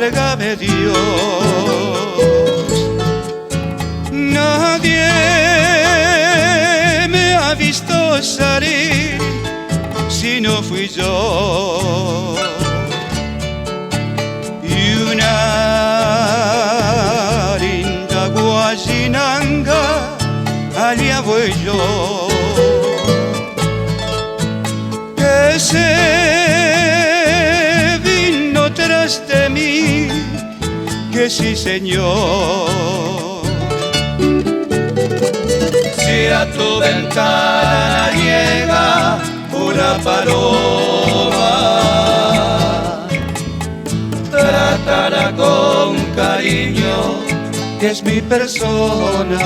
válgame Dios. Nadie me ha visto salir si no fui yo. Y una linda guayinanga, allá voy yo. Que se vino tras de mí, que sí señor. Si a tu ventana llega una paloma, trátala con cariño, que es mi persona.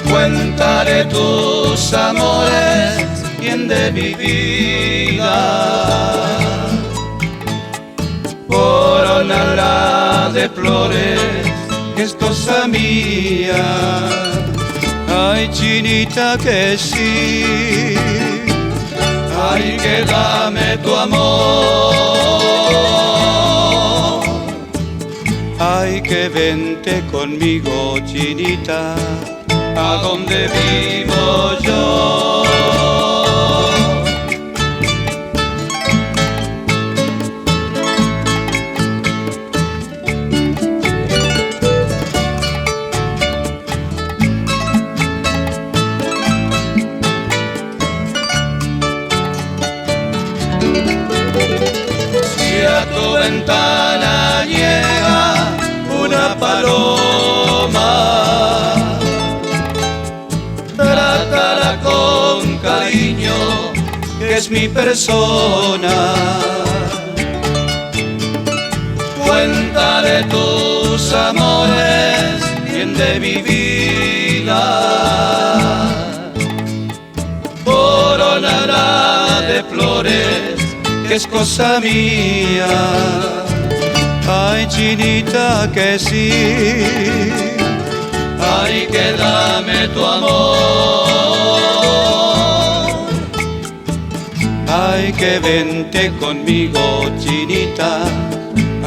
Cuéntale tus amores, bien de mi vida. Corónala de flores, que es cosa mía. Ay, chinita, que sí. Ay, que dame tu amor. Ay, que vente conmigo, chinita, a donde vivo yo. Si a tu ventana llega una paloma, trátala con cariño, que es mi persona. Cuéntale tus amores, bien de mi vida. Coronará de flores, que es cosa mía. Ay, chinita, que sí. Ay, que dame tu amor. Ay, que vente conmigo, chinita,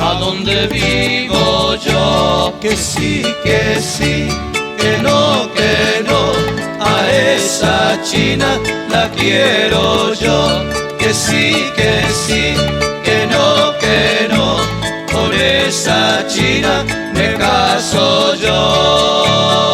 a donde vivo yo. Que sí, que no, a esa china la quiero yo. Que sí, que no, con esa china me caso yo.